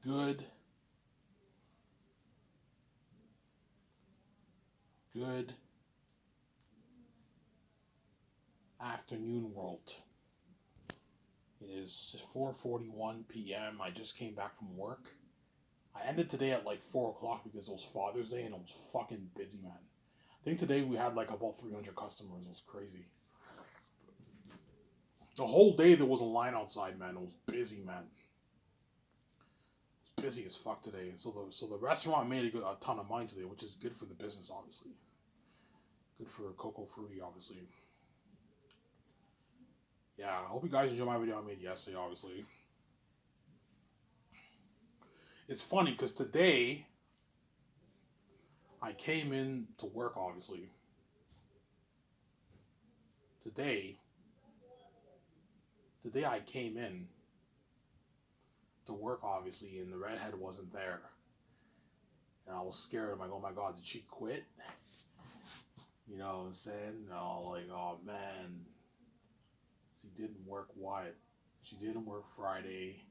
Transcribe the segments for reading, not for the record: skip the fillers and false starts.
Good, good afternoon, world. It is 4:41 p.m. I just came back from work. I ended today at like 4 o'clock because it was Father's Day and it was fucking busy, man. I think today we had like about 300 customers. It was crazy. The whole day there was a line outside, man. It was busy, man. It was busy as fuck today. So the restaurant made a ton of money today, which is good for the business, obviously. Good for Coco Fruity, obviously. Yeah, I hope you guys enjoyed my video I made yesterday, obviously. It's funny because today I came in to work, obviously. Today, today I came in to work, obviously, and the redhead wasn't there. And I was scared. I'm like, oh my god, did she quit? You know what I'm saying? No, like, oh man. She didn't work what? She didn't work Friday.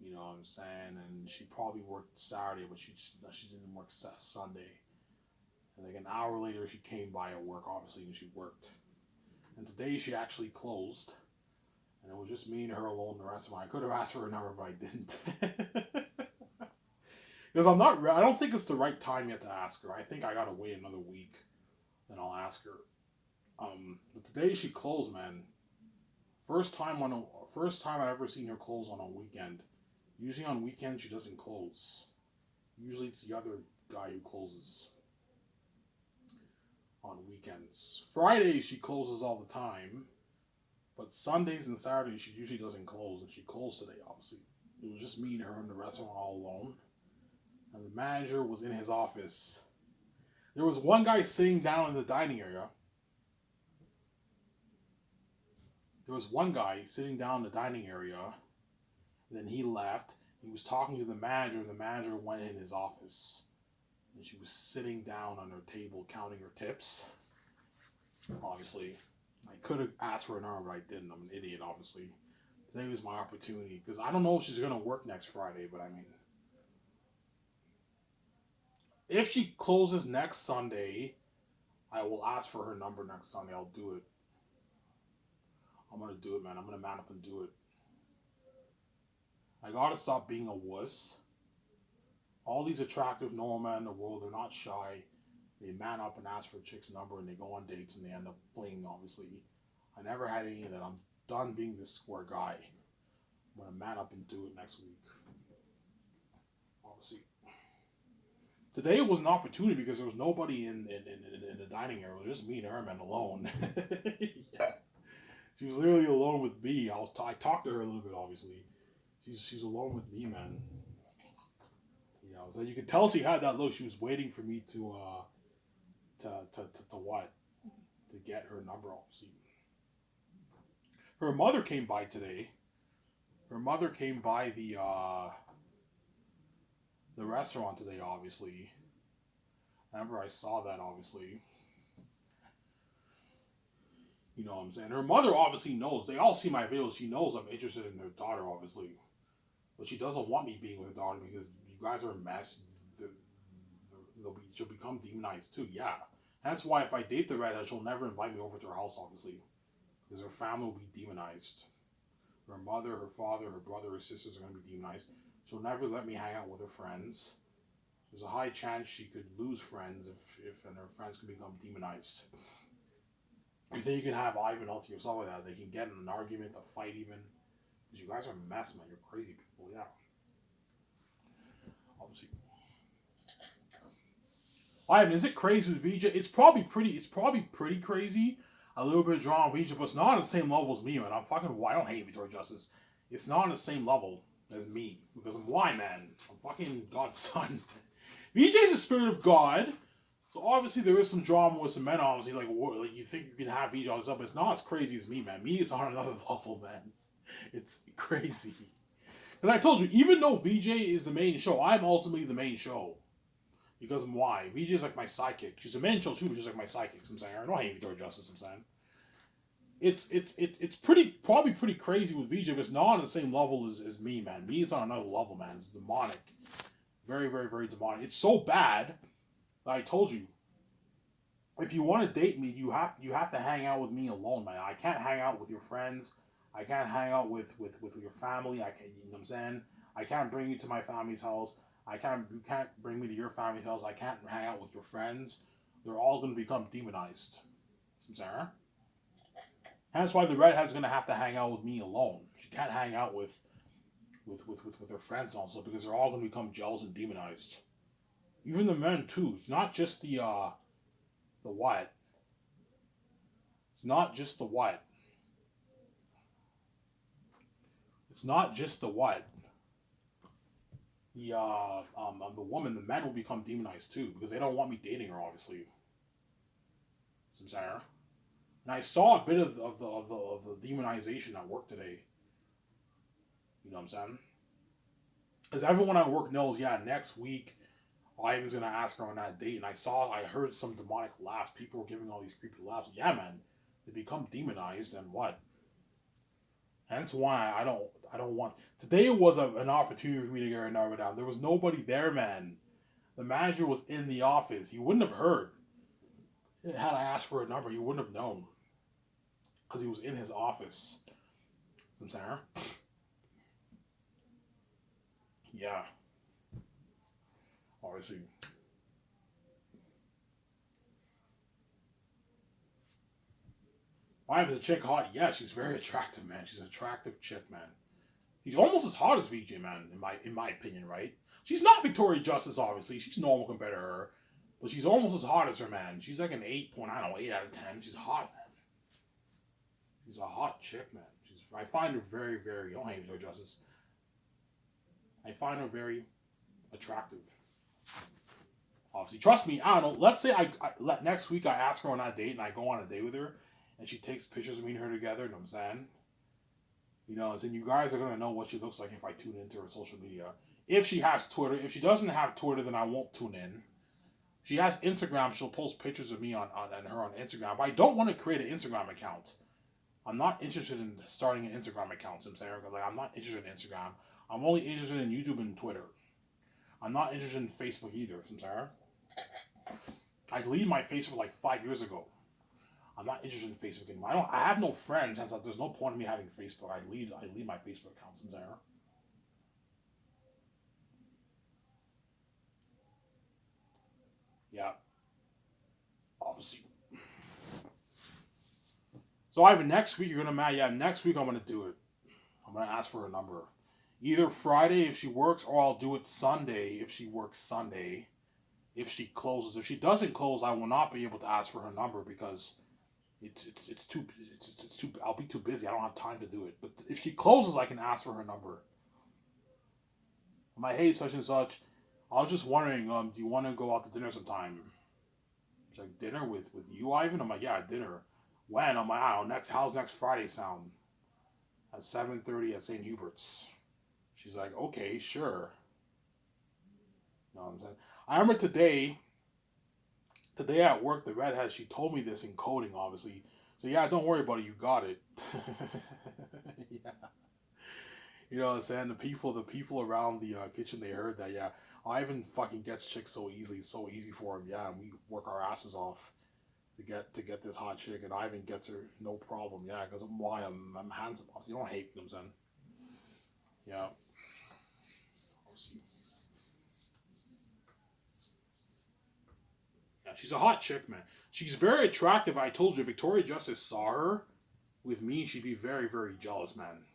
You know what I'm saying? And she probably worked Saturday, but she didn't work Sunday. And like an hour later, she came by at work, obviously, and she worked. And today she actually closed. And it was just me and her alone in the restaurant. I could have asked for her number, but I didn't. Because I don't think it's the right time yet to ask her. I think I gotta wait another week, then I'll ask her. But today she closed, man. First time I've ever seen her close on a weekend. Usually on weekends she doesn't close. Usually it's the other guy who closes on weekends. Fridays she closes all the time, but Sundays and Saturdays she usually doesn't close, and she closed today, obviously. It was just me and her in the restaurant all alone. And the manager was in his office. There was one guy sitting down in the dining area. There was one guy sitting down in the dining area, and then he left. He was talking to the manager, and the manager went in his office. And she was sitting down on her table counting her tips. Obviously, I could have asked for an hour, but I didn't. I'm an idiot, obviously. Today was my opportunity, because I don't know if she's going to work next Friday, but I mean, if she closes next Sunday, I will ask for her number next Sunday. I'll do it. I'm going to do it, man. I'm going to man up and do it. I got to stop being a wuss. All these attractive normal men in the world, they're not shy. They man up and ask for a chick's number, and they go on dates, and they end up flinging, obviously. I never had any of that. I'm done being this square guy. I'm going to man up and do it next week. Obviously. Today it was an opportunity because there was nobody in the dining area. It was just me and her, man, alone. Yeah. She was literally alone with me. I talked to her a little bit, obviously. She's alone with me, man. You know, so you could tell she had that look. She was waiting for me to what? To get her number, obviously. Her mother came by today. Her mother came by the restaurant today, obviously. I remember I saw that, obviously. You know what I'm saying? Her mother obviously knows. They all see my videos. She knows I'm interested in her daughter, obviously. But she doesn't want me being with her daughter because you guys are a mess. She'll become demonized too. Yeah. That's why if I date the redhead, she'll never invite me over to her house, obviously. Because her family will be demonized. Her mother, her father, her brother, her sisters are going to be demonized. She'll never let me hang out with her friends. There's a high chance she could lose friends if and her friends could become demonized. You think you can have Ivan all to yourself like that? They can get in an argument, a fight even. Because you guys are a mess, man. You're crazy people, yeah. Obviously. Ivan, is it crazy with VJ? It's probably pretty crazy. A little bit of drama with VJ, but it's not on the same level as me, man. I don't hate Victoria Justice. It's not on the same level as me. Because I'm why, man? I'm fucking God's son. VJ is the spirit of God. So obviously there is some drama with some men, obviously, like you think you can have VJ all this up, but it's not as crazy as me, man. Me is on another level, man. It's crazy. Because I told you, even though VJ is the main show, I'm ultimately the main show. Because why? VJ is like my sidekick. She's a main show too, but she's like my sidekick. I'm saying, I don't hate Victoria Justice. I'm saying, it's probably pretty crazy with VJ, but it's not on the same level as me, man. Me is on another level, man. It's demonic, very very very demonic. It's so bad that I told you, if you want to date me, you have to hang out with me alone, man. I can't hang out with your friends. I can't hang out with your family. I can, you know what I'm saying? I can't bring you to my family's house. You can't bring me to your family's house. I can't hang out with your friends. They're all gonna become demonized. You know what I'm saying? That's why the redhead's gonna have to hang out with me alone. She can't hang out with her friends also because they're all gonna become jealous and demonized. Even the men too. It's not just the what. It's not just the what. It's not just the what. The woman, the men will become demonized too because they don't want me dating her, obviously. Some saying. And I saw a bit of the demonization at work today. You know what I'm saying? Because everyone at work knows, yeah, next week Ivan's gonna ask her on that date, and I heard some demonic laughs. People were giving all these creepy laughs. Yeah, man, they become demonized, and what? Hence why I don't want. Today was an opportunity for me to get her number down. There was nobody there, man. The manager was in the office. He wouldn't have heard. Had I asked for a number, he wouldn't have known. Because he was in his office. I'm saying? Yeah. Obviously. Why is the chick hot? Yeah, she's very attractive, man. She's an attractive chick, man. She's almost as hot as VJ, man, in my opinion, right? She's not Victoria Justice, obviously. She's normal compared to her. But she's almost as hot as her, man. She's like an 8 point, I don't know, 8 out of 10. She's hot, man. She's a hot chick, man. I find her very, very, I don't hate Victoria Justice. I find her very attractive. Obviously, trust me, I don't know. Let's say next week I ask her on that date and I go on a date with her and she takes pictures of me and her together, you know what I'm saying? You know, and you guys are going to know what she looks like if I tune into her social media. If she has Twitter. If she doesn't have Twitter, then I won't tune in. If she has Instagram, she'll post pictures of me on her on Instagram. But I don't want to create an Instagram account. I'm not interested in starting an Instagram account. So I'm saying, like, I'm not interested in Instagram. I'm only interested in YouTube and Twitter. I'm not interested in Facebook either. So I'm saying, I deleted my Facebook like 5 years ago. I'm not interested in Facebook anymore. I have no friends, hence there's no point in me having Facebook. I delete my Facebook account. So I'm saying, yeah, obviously. So Ivan, next week you're gonna mad. Yeah, next week I'm gonna do it. I'm gonna ask for her number. Either Friday if she works, or I'll do it Sunday if she works Sunday. If she closes, if she doesn't close, I will not be able to ask for her number because it's too. I'll be too busy. I don't have time to do it. But if she closes, I can ask for her number. I'm like, hey, such and such. I was just wondering, do you want to go out to dinner sometime? She's like, dinner with you, Ivan? I'm like, yeah, dinner. When? I'm like, I don't know, how's next Friday sound? At 7:30 at St. Hubert's. She's like, okay, sure. You know what I'm saying? I remember today at work, the redhead, she told me this in coding, obviously. So yeah, don't worry about it, you got it. Yeah. You know what I'm saying? The people around the kitchen, they heard that, yeah. Ivan fucking gets chicks so easily, it's so easy for him, yeah, and we work our asses off to get this hot chick, and Ivan gets her no problem, yeah, because I'm handsome. You don't hate me, you know what I'm saying? Yeah. Yeah, she's a hot chick, man. She's very attractive. I told you, if Victoria Justice saw her with me, she'd be very, very jealous, man.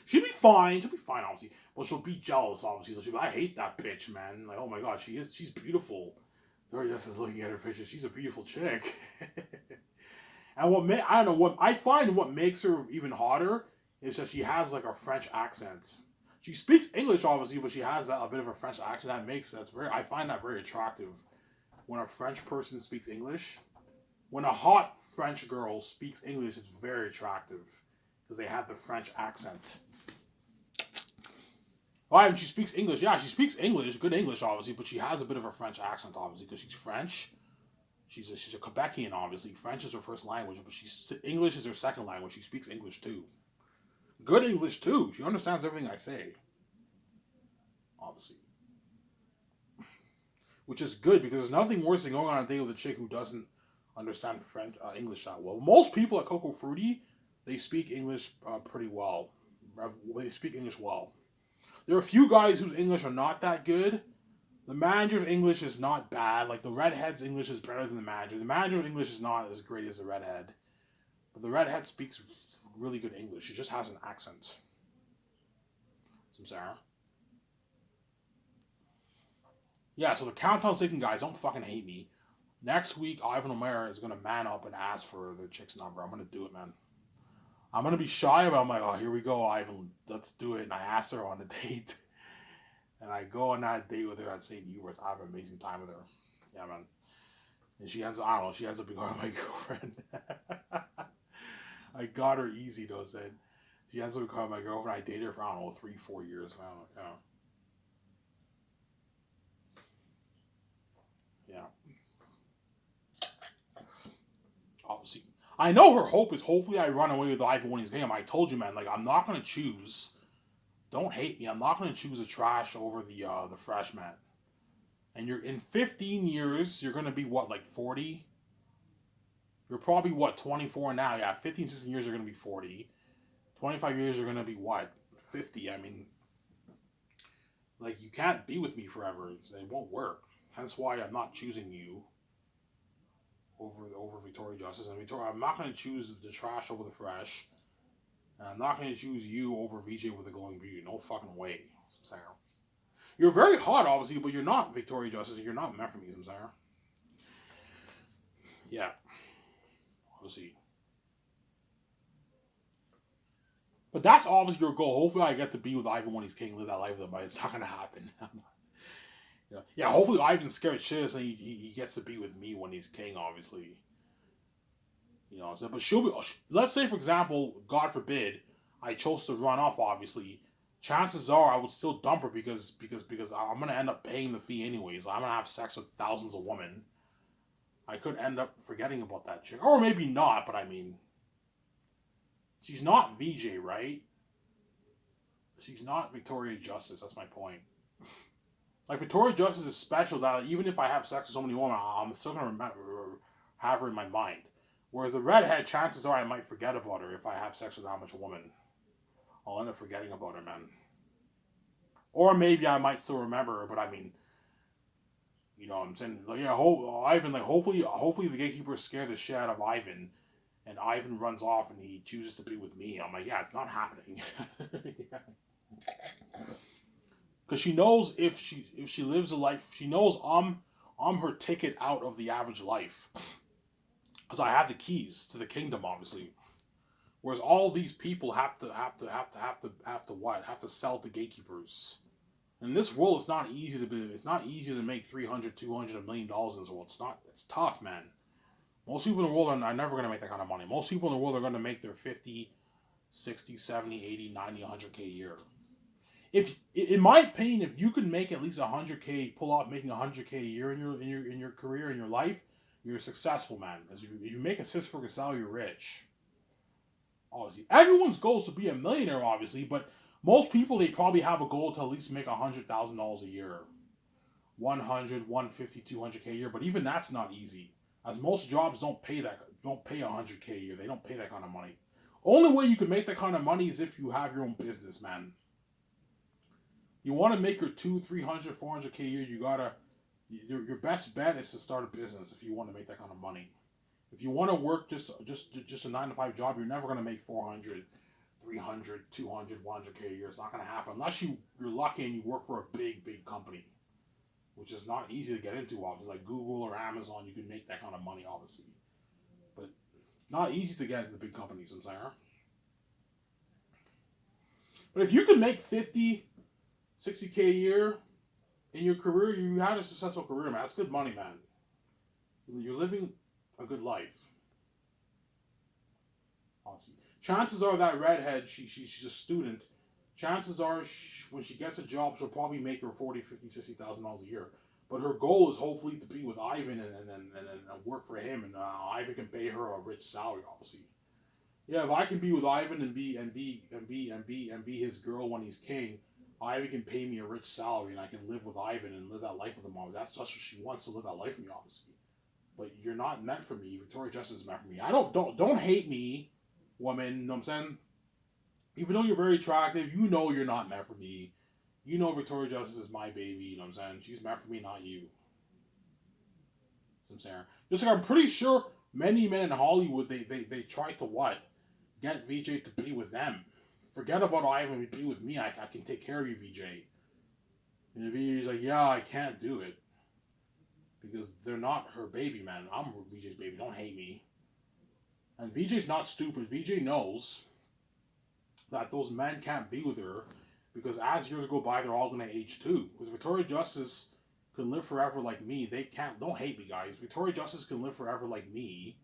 She'd be fine. She'll be fine, obviously. But she'll be jealous, obviously. So she'll be, I hate that bitch, man. Like, oh my god, she's beautiful. Victoria Justice looking at her picture. She's a beautiful chick. And I don't know, what I find what makes her even hotter is that she has like a French accent. She speaks English, obviously, but she has a bit of a French accent. I find that very attractive. When a French person speaks English, when a hot French girl speaks English, it's very attractive because they have the French accent. Oh, and she speaks English. Yeah, she speaks English, good English, obviously, but she has a bit of a French accent, obviously, because she's French. She's a Quebecian, obviously. French is her first language, but English is her second language. She speaks English too. Good English too. She understands everything I say, obviously. Which is good because there's nothing worse than going on a date with a chick who doesn't understand French, English that well. Most people at Coco Fruity, they speak English pretty well. They speak English well. There are a few guys whose English are not that good. The manager's English is not bad. Like the redhead's English is better than the manager. The manager's English is not as great as the redhead. But the redhead speaks really good English. She just has an accent. Some Sarah. Yeah, so the Countdown Satan guys, don't fucking hate me. Next week, Ivan O'Mara is gonna man up and ask for the chick's number. I'm gonna do it, man. I'm gonna be shy, but I'm like, oh, here we go, Ivan. Let's do it. And I asked her on a date. And I go on that date with her at St. Hubert's. I have an amazing time with her. Yeah, man. And she ends up becoming my girlfriend. I got her easy, though, said. She ends up becoming my girlfriend. I dated her for, 3-4 years. Yeah. Obviously. I know her hope is hopefully I run away with Ivan when he's game. I told you, man, like, I'm not going to choose. Don't hate me. I'm not going to choose the trash over the fresh man. And you're in 15 years, you're going to be what, like 40? You're probably what, 24 now? Yeah, 15, 16 years, you're going to be 40. 25 years, you're going to be what, 50? I mean, like, you can't be with me forever. It won't work. Hence why I'm not choosing you over Victoria Justice. And Victoria, I'm not going to choose the trash over the fresh. And I'm not going to choose you over VJ with the glowing beauty. No fucking way, Sarah. You're very hot, obviously, but you're not Victoria Justice. You're not meant for me, Sarah. Yeah. Obviously. But that's obviously your goal. Hopefully I get to be with Ivan when he's king, live that life with him, but it's not going to happen. Yeah, hopefully Ivan's scared shitless and he gets to be with me when he's king, obviously. You know, but she'll be. Let's say, for example, God forbid, I chose to run off. Obviously, chances are I would still dump her because I'm gonna end up paying the fee anyways. I'm gonna have sex with thousands of women. I could end up forgetting about that chick, or maybe not. But I mean, she's not VJ, right? She's not Victoria Justice. That's my point. Like Victoria Justice is special. That even if I have sex with so many women, I'm still gonna have her in my mind. Whereas the redhead, chances are I might forget about her if I have sex with that much woman. I'll end up forgetting about her, man. Or maybe I might still remember her, but I mean, you know what I'm saying? Like, yeah, Ivan, like, hopefully the gatekeeper scared the shit out of Ivan, and Ivan runs off and he chooses to be with me. I'm like, yeah, it's not happening. Because she knows if she lives a life, she knows I'm her ticket out of the average life. Because I have the keys to the kingdom, obviously. Whereas all these people have to sell to gatekeepers. In this world, it's not easy to make 300, 200, $1 million in this world. It's tough, man. Most people in the world are never going to make that kind of money. Most people in the world are going to make their 50, 60, 70, 80, 90, 100K a year. If, in my opinion, if you can make at least 100K, pull off making 100K a year in your career, in your life, you're successful, man. As you make a six-figure salary, you're rich. Obviously, everyone's goal is to be a millionaire, obviously, but most people, they probably have a goal to at least make $100,000 a year. 100, 150, 200K a year, but even that's not easy. As most jobs don't pay 100K a year. They don't pay that kind of money. Only way you can make that kind of money is if you have your own business, man. You want to make your 200, 300, 400K a year, your best bet is to start a business if you want to make that kind of money. If you want to work just a 9-to-5 job, you're never going to make 400, 300, 200, 100K a year. It's not going to happen unless you're lucky and you work for a big company, which is not easy to get into, obviously. Like Google or Amazon, you can make that kind of money, obviously. But it's not easy to get into the big companies, I'm saying. But if you can make 50, 60K a year in your career, you had a successful career, man. That's good money, man. You're living a good life. Obviously. Chances are that redhead, she's a student. Chances are when she gets a job, she'll probably make her $40,000, $50,000, $60,000 a year. But her goal is hopefully to be with Ivan and work for him, and Ivan can pay her a rich salary, obviously. Yeah, if I can be with Ivan and be his girl when he's king, Ivan can pay me a rich salary, and I can live with Ivan and live that life with him. That's what she wants, to live that life with me, obviously. But you're not meant for me. Victoria Justice is meant for me. I don't hate me, woman. You know what I'm saying? Even though you're very attractive, you know you're not meant for me. You know Victoria Justice is my baby. You know what I'm saying? She's meant for me, not you. I'm saying. Just like I'm pretty sure many men in Hollywood they tried to what? Get VJ to be with them. Forget about Ivan, be with me. I can take care of you, VJ. And VJ's like, yeah, I can't do it. Because they're not her baby, man. I'm VJ's baby. Don't hate me. And VJ's not stupid. VJ knows that those men can't be with her because as years go by, they're all going to age too. Because Victoria Justice can live forever like me. They can't. Don't hate me, guys. Victoria Justice can live forever like me,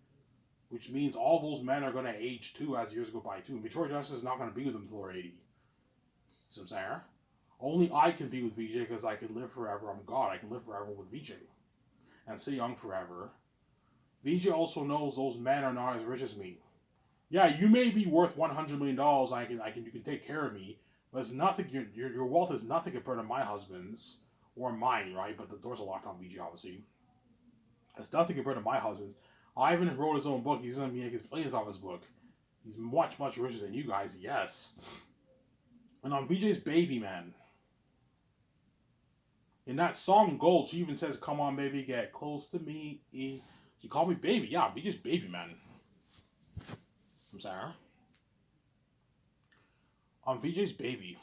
which means all those men are going to age too as years go by too. And Victoria Justice is not going to be with them until they're 80. See what I'm saying? Only I can be with VJ because I can live forever. I'm God. I can live forever with VJ and stay young forever. VJ also knows those men are not as rich as me. Yeah, you may be worth $100 million. You can take care of me, but it's nothing. Your wealth is nothing compared to my husband's or mine, right? But the doors are locked on VJ, obviously. It's nothing compared to my husband's. Ivan wrote his own book. He's gonna make his plays off his book. He's much richer than you guys. Yes. And on VJ's baby, man. In that song Gold, she even says, "Come on, baby, get close to me." She called me baby. Yeah, VJ's baby, man. I'm sorry. On VJ's baby.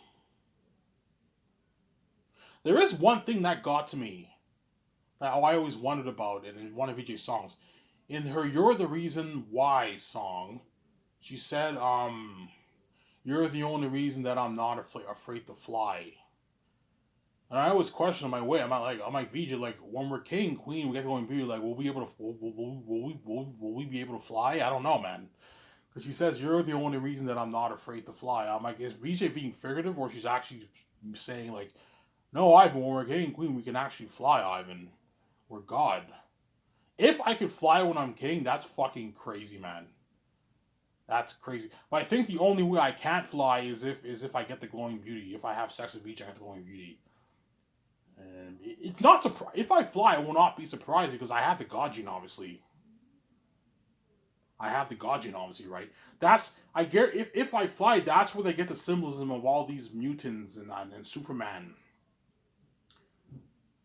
There is one thing that got to me that I always wondered about in one of VJ's songs. In her "You're the Reason Why" song, she said, "You're the only reason that I'm not afraid to fly." And I always question my way. I'm like VJ, like when we're king, queen, we get to go and be like, will we be able to, will we be able to fly? I don't know, man. Because she says, "You're the only reason that I'm not afraid to fly." I'm like, is VJ being figurative, or she's actually saying like, "No, Ivan, when we're king and queen, we can actually fly, Ivan. We're God." If I could fly when I'm king, that's fucking crazy, man. That's crazy. But I think the only way I can't fly is if I get the glowing beauty. If I have sex with VJ, I get the glowing beauty. And it's not surprised. If I fly, I will not be surprised because I have the God gene, obviously. I have the God gene, obviously, right? That's I get if I fly, that's where they get the symbolism of all these mutants and Superman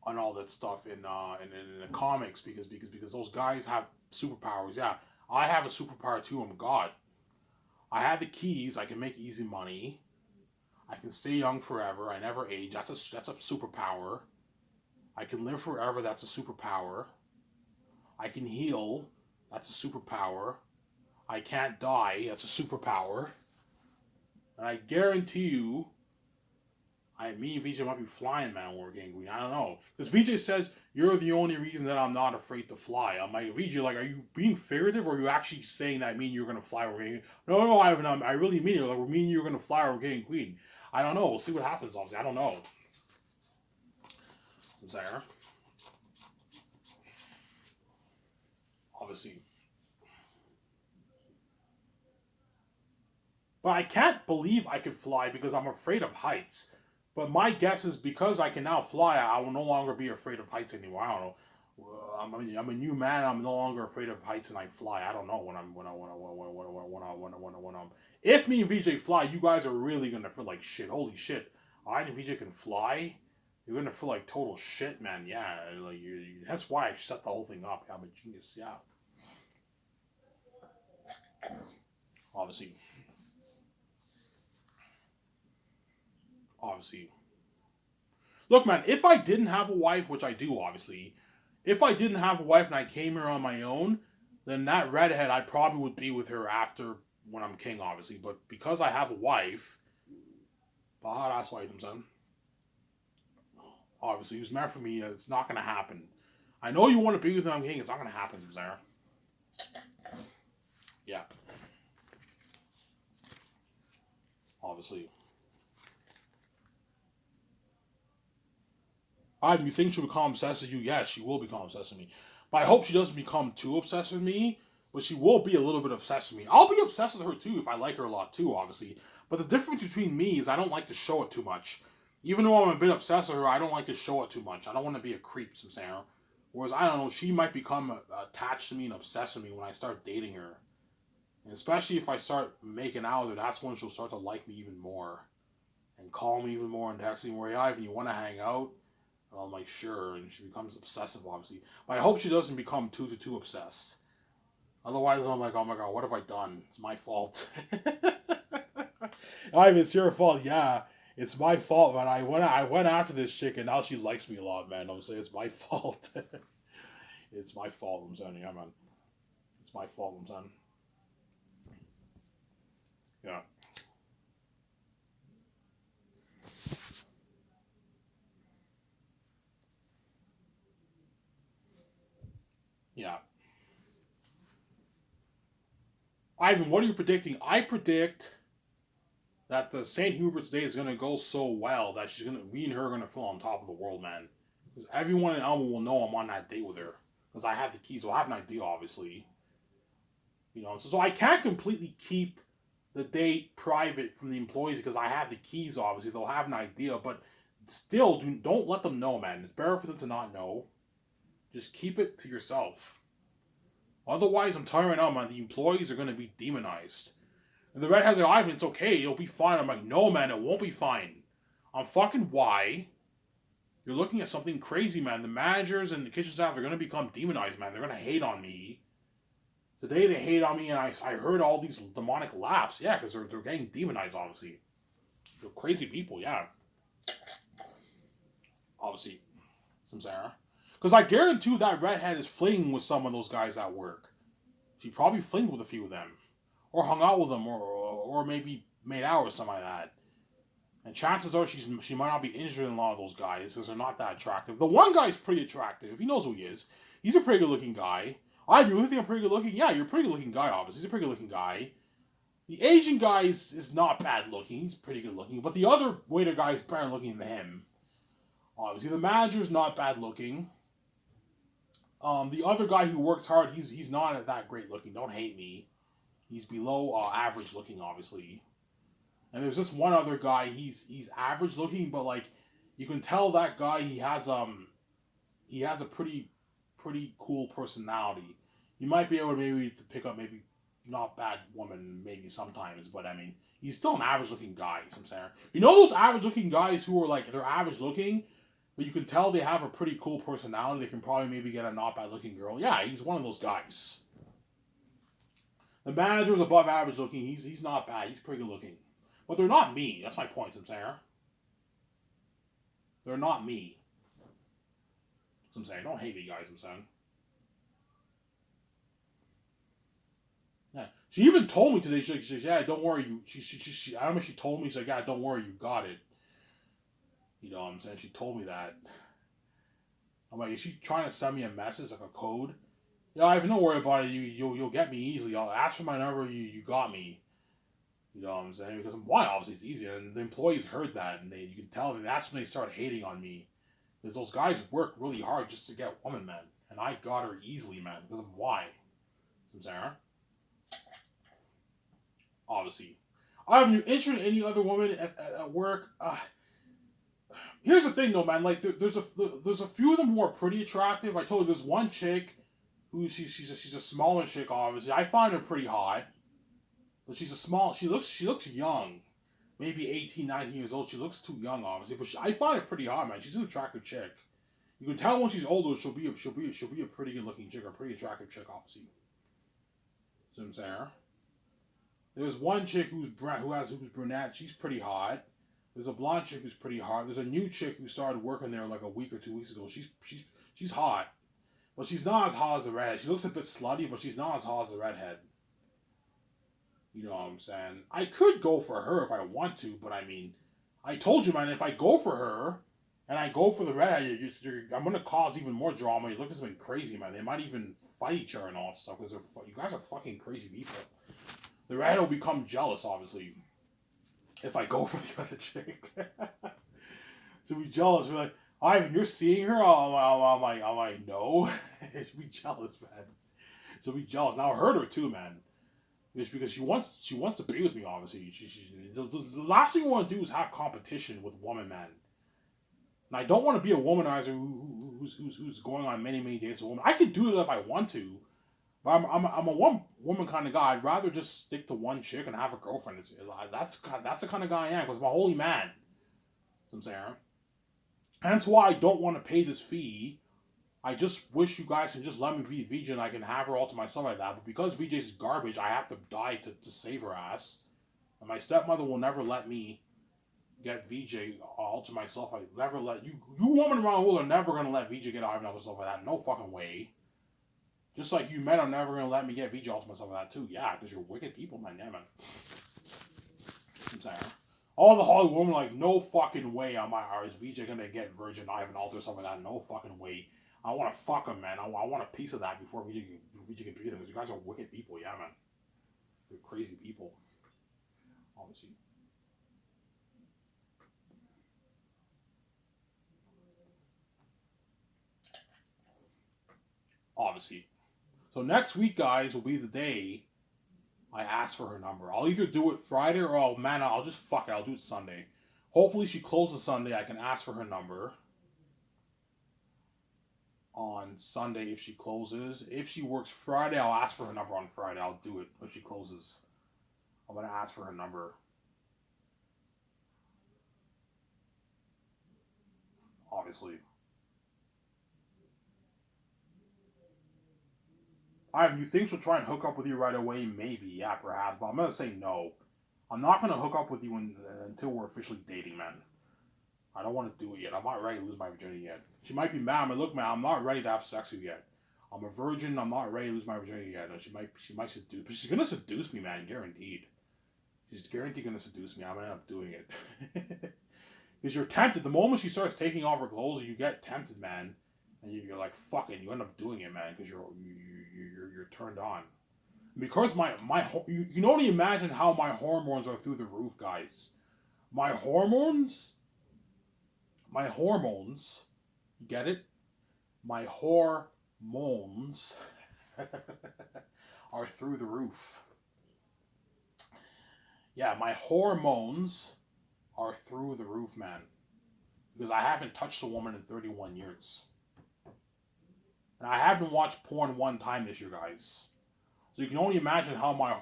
and all that stuff in the comics because those guys have superpowers. Yeah, I have a superpower too. I'm God. I have the keys. I can make easy money. I can stay young forever. I never age. That's a superpower. I can live forever. That's a superpower. I can heal. That's a superpower. I can't die. That's a superpower. And I guarantee you, me and VJ might be flying, man, when we're getting green. I don't know. Because VJ says, "You're the only reason that I'm not afraid to fly." I'm like, VJ, like, are you being figurative or are you actually saying that you're going to fly when we're getting No, Ivan, I really mean it. Like, me and you're going to fly when we're getting queen. I don't know. We'll see what happens, obviously. I don't know. Sarah. Obviously. But I can't believe I could fly because I'm afraid of heights. But my guess is because I can now fly, I will no longer be afraid of heights anymore. I don't know. I'm a new man. I'm no longer afraid of heights, and I fly. I don't know when I'm. If me and VJ fly, you guys are really gonna feel like shit. Holy shit! I and VJ can fly. You're gonna feel like total shit, man. Yeah, like that's why I set the whole thing up. I'm a genius. Yeah. Obviously. Obviously. Look, man, if I didn't have a wife, which I do, obviously, if I didn't have a wife and I came here on my own, then that redhead, I probably would be with her after when I'm king, obviously. But because I have a wife, that's why I'm saying. Obviously, who's meant for me, it's not going to happen. I know you want to be with me on king, it's not going to happen, Sarah. Yeah. Obviously. You think she'll become obsessed with you? Yes, she will become obsessed with me. But I hope she doesn't become too obsessed with me. But she will be a little bit obsessed with me. I'll be obsessed with her too if I like her a lot too, obviously. But the difference between me is I don't like to show it too much. Even though I'm a bit obsessed with her, I don't like to show it too much. I don't want to be a creep, some Sarah. Whereas I don't know, she might become attached to me and obsessed with me when I start dating her. And especially if I start making out with her, that's when she'll start to like me even more. And call me even more and text me more. Yeah, Ivan, you want to hang out? And I'm like, sure. And she becomes obsessive, obviously. But I hope she doesn't become too obsessed. Otherwise, I'm like, oh my god, what have I done? It's my fault. Ivan, it's your fault. Yeah, it's my fault, man. I went after this chick, and now she likes me a lot, man. I'm saying it's my fault. It's my fault, I'm saying. Yeah, man. It's my fault, I'm saying. Yeah. Yeah. Ivan, what are you predicting? I predict that the St. Hubert's Day is gonna go so well that me and her are gonna feel on top of the world, man. Because everyone in Elma will know I'm on that date with her. Because I have the keys, so I have an idea, obviously. So I can't completely keep the date private from the employees because I have the keys, obviously. They'll have an idea, but still, don't let them know, man. It's better for them to not know. Just keep it to yourself. Otherwise, I'm tiring out, man. The employees are going to be demonized. And the redhead's like, Ivan, it's okay. It'll be fine. I'm like, no, man, it won't be fine. I'm fucking why. You're looking at something crazy, man. The managers and the kitchen staff are going to become demonized, man. They're going to hate on me. Today they hate on me, and I heard all these demonic laughs. Yeah, because they're getting demonized, obviously. They're crazy people, yeah. Obviously. Some Sarah. Because I guarantee you that redhead is flinging with some of those guys at work. She probably flinged with a few of them. Or hung out with them, or maybe made out or something like that. And chances are she might not be interested in a lot of those guys because they're not that attractive. The one guy's pretty attractive. He knows who he is. He's a pretty good looking guy. You think I'm pretty good looking? Yeah, you're a pretty good looking guy, obviously. He's a pretty good looking guy. The Asian guy is not bad looking. He's pretty good looking. But the other waiter guy is better looking than him. Obviously, the manager's not bad looking. The other guy who works hard, he's not that great looking. Don't hate me. He's below average looking, obviously. And there's this one other guy. He's average looking, but like you can tell that guy he has a pretty cool personality. You might be able to maybe to pick up maybe not bad woman maybe sometimes, but I mean he's still an average looking guy. I'm saying those average looking guys who are like they're average looking, but you can tell they have a pretty cool personality. They can probably maybe get a not bad looking girl. Yeah, he's one of those guys. The manager's above average looking. He's not bad. He's pretty good looking. But they're not me. That's my point, I'm saying. They're not me. That's what I'm saying. Don't hate me, guys, I'm saying. Yeah. She even told me today, she yeah, don't worry, I don't know if she told me, she's like, yeah, don't worry, you got it. You know what I'm saying? She told me that. I'm like, is she trying to send me a message, like a code? Yeah, I have no worry about it, you'll get me easily. I'll ask for my number, you got me. You know what I'm saying? Because why? Obviously, it's easier. And the employees heard that, and you can tell them that's when they start hating on me. Because those guys work really hard just to get women, man. And I got her easily, man. Because of why? I'm saying, huh? Obviously. Have you interested in any other woman at work? Here's the thing, though, man. Like, there's a few of them who are pretty attractive. I told you, there's one chick who she's a smaller chick. Obviously, I find her pretty hot. But she looks young. Maybe 18, 19 years old. She looks too young, obviously. But I find her pretty hot, man. She's an attractive chick. You can tell when she's older, she'll be a pretty good looking chick, or a pretty attractive chick, obviously. See what I'm saying? There's one chick who's brunette. She's pretty hot. There's a blonde chick who's pretty hot. There's a new chick who started working there like a week or 2 weeks ago. She's hot, but she's not as hot as the redhead. She looks a bit slutty, but she's not as hot as the redhead. You know what I'm saying? I could go for her if I want to, but I mean, I told you, man, if I go for her and I go for the redhead, I'm going to cause even more drama. You look at something crazy, man. They might even fight each other and all that stuff because you guys are fucking crazy people. The redhead will become jealous, obviously, if I go for the other chick. She'll be jealous. We're like, Ivan, you're seeing her? I'm like, no. She'll be jealous, man. She'll be jealous. Now I hurt her too, man. It's because she wants to be with me. Obviously, the last thing you want to do is have competition with woman, man. And I don't want to be a womanizer who's going on many dates with a woman. I could do it if I want to, but I'm a one woman kind of guy. I'd rather just stick to one chick and have a girlfriend. That's the kind of guy I am because I'm a holy man. You know what I'm saying. Hence why I don't want to pay this fee. I just wish you guys can just let me be VJ and I can have her all to myself like that. But because VJ's garbage, I have to die to save her ass. And my stepmother will never let me get VJ all to myself. I never let you women around the world are never gonna let VJ get Ivan all to myself like that. No fucking way. Just like you men are never gonna let me get VJ all to myself like that too. Yeah, because you're wicked people, man. Yeah, man. I'm saying. All the Hollywood women are like, no fucking way is VJ gonna get Virgin Ivan Alter or something like that. No fucking way. I want to fuck him, man. I want a piece of that before VJ can beat him. Because you guys are wicked people, yeah, man. You're crazy people. Obviously. Obviously. So next week, guys, will be the day I ask for her number. I'll either do it Friday or I'll just fuck it. I'll do it Sunday. Hopefully she closes Sunday. I can ask for her number on Sunday if she closes. If she works Friday, I'll ask for her number on Friday. I'll do it if she closes. I'm gonna ask for her number. Obviously. Ivan, you think she'll try and hook up with you right away? Maybe, yeah, perhaps. But I'm gonna say no. I'm not gonna hook up with you until we're officially dating, man. I don't want to do it yet. I'm not ready to lose my virginity yet. She might be mad. Look, man, I'm not ready to have sex with you yet. I'm a virgin. I'm not ready to lose my virginity yet. And she might seduce, but she's gonna seduce me, man, guaranteed. She's guaranteed gonna seduce me. I'm gonna end up doing it. Because you're tempted. The moment she starts taking off her clothes, you get tempted, man, and you're like, fuck it. You end up doing it, man, because you're turned on. Because you can only imagine how my hormones are through the roof, guys. My hormones, you get it? My hormones are through the roof. Yeah, my hormones are through the roof, man. Because I haven't touched a woman in 31 years. And I haven't watched porn one time this year, guys. So you can only imagine how my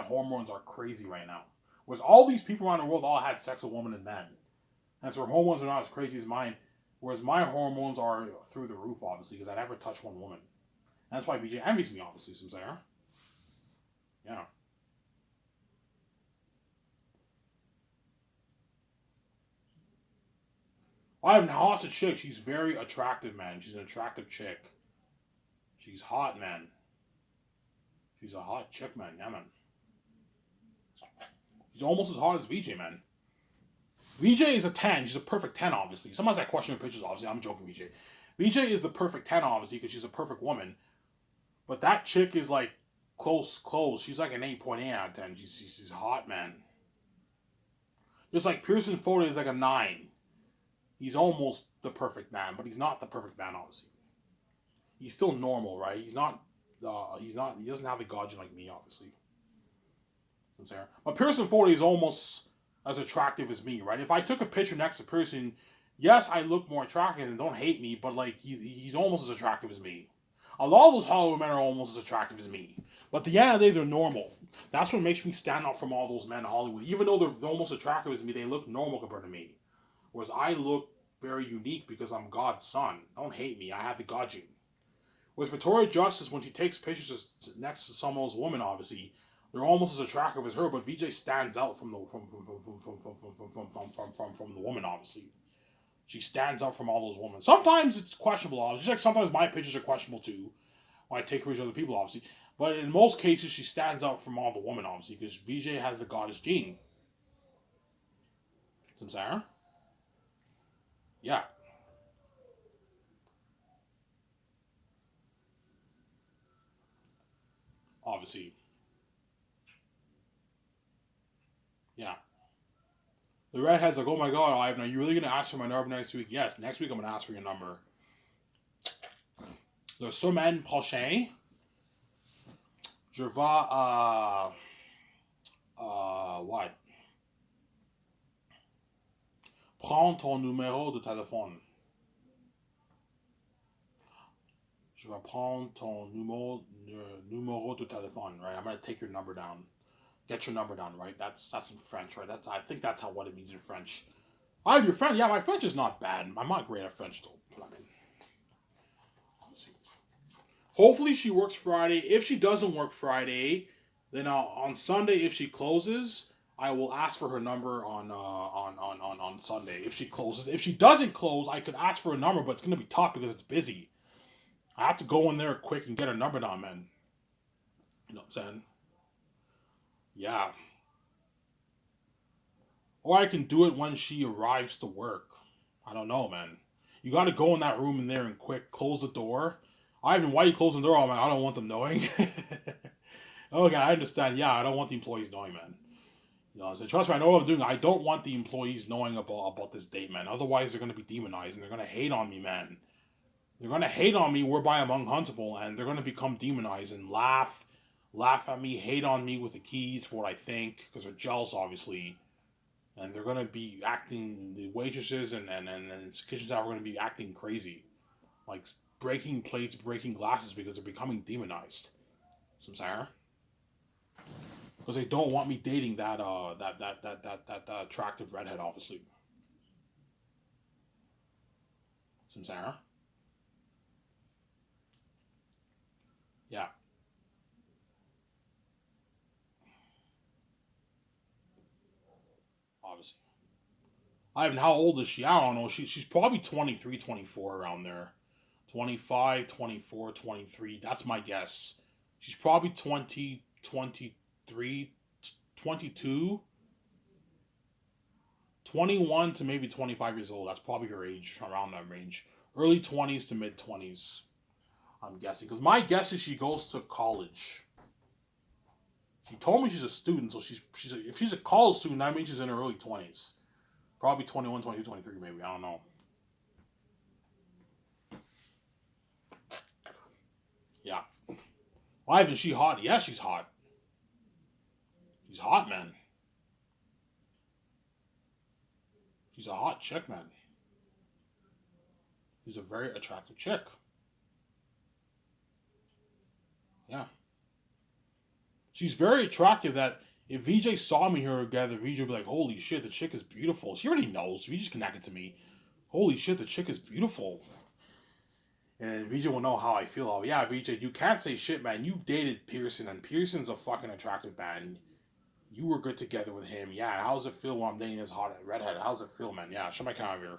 hormones are crazy right now. Whereas all these people around the world all had sex with women and men. And so their hormones are not as crazy as mine. Whereas my hormones are through the roof, obviously, because I never touched one woman. And that's why BJ envies me, obviously, since there. Yeah. I have a chick. She's very attractive, man. She's an attractive chick. She's hot, man. She's a hot chick, man. Yeah, man. She's almost as hot as VJ, man. VJ is a 10. She's a perfect 10, obviously. Sometimes I question her pictures, obviously. I'm joking, VJ. VJ is the perfect 10, obviously, because she's a perfect woman. But that chick is like close. She's like an 8.8 out of 10. She's hot, man. Just like Pearson Ford is like a 9. He's almost the perfect man, but he's not the perfect man, obviously. He's still normal, right? He's not. He doesn't have the godging like me, obviously. I'm saying. But Pearson Ford is almost as attractive as me, right? If I took a picture next to Pearson, yes, I look more attractive, and don't hate me, but like he's almost as attractive as me. A lot of those Hollywood men are almost as attractive as me. But at the end of the day, they're normal. That's what makes me stand out from all those men in Hollywood. Even though they're almost attractive as me, they look normal compared to me. Whereas I look very unique because I'm God's son. Don't hate me. I have the God gene. Whereas Victoria Justice, when she takes pictures next to some of those women, obviously, they're almost as attractive as her, but VJ stands out from the woman, obviously. She stands out from all those women. Sometimes it's questionable, obviously. Just like sometimes my pictures are questionable too. When I take pictures of other people, obviously. But in most cases, she stands out from all the women, obviously, because VJ has the goddess gene. Some Sarah? Yeah. Obviously. Yeah. The redhead's like, oh my god, Ivan, are you really gonna ask for my number next week? Yes, next week I'm gonna ask for your number. Le semaine prochaine, je vais what? Prends ton numéro de téléphone. Je vais prendre ton numéro de téléphone, right? I'm gonna take your number down. Get your number down, right? That's in French, right? I think that's how what it means in French. I have your friend. Yeah, my French is not bad. I'm not great at French though. But I mean, let's see. Hopefully she works Friday. If she doesn't work Friday, then on Sunday, if she closes, I will ask for her number on Sunday. If she closes, if she doesn't close, I could ask for a number, but it's gonna be tough because it's busy. I have to go in there quick and get her number down, man. You know what I'm saying? Yeah. Or I can do it when she arrives to work. I don't know, man. You got to go in that room in there and quick close the door. Ivan, why are you closing the door? Oh, man, I don't want them knowing. Okay, I understand. Yeah, I don't want the employees knowing, man. You know, so trust me, I know what I'm doing. I don't want the employees knowing about this date, man. Otherwise, they're gonna be demonized and they're gonna hate on me, man. They're gonna hate on me whereby I'm unhuntable, and they're gonna become demonized and laugh at me, hate on me with the keys for what I think, because they're jealous, obviously. And they're gonna be acting, the waitresses and kitchen staff are gonna be acting crazy, like breaking plates, breaking glasses because they're becoming demonized. Some saying, because they don't want me dating that attractive redhead, obviously. Some saying, yeah, obviously. Ivan, how old is she? I don't know. She's probably 23, 24 around there. 25, 24, 23. That's my guess. She's probably 20, 23, 22, 21 to maybe 25 years old. That's probably her age, around that range. Early 20s to mid 20s, I'm guessing. Because my guess is she goes to college. She told me she's a student, so if she's a college student, that means she's in her early 20s. Probably 21, 22, 23, maybe. I don't know. Yeah. Why isn't she hot? Yeah, she's hot. She's hot, man. She's a hot chick, man. She's a very attractive chick. Yeah. She's very attractive that if VJ saw me here together, VJ would be like, holy shit, the chick is beautiful. She already knows. VJ's connected to me. Holy shit, the chick is beautiful. And VJ will know how I feel. Oh, yeah, VJ, you can't say shit, man. You dated Pearson, and Pearson's a fucking attractive man. You were good together with him. Yeah, how's it feel when I'm dating this hot redhead? How's it feel, man? Yeah, show my camera here.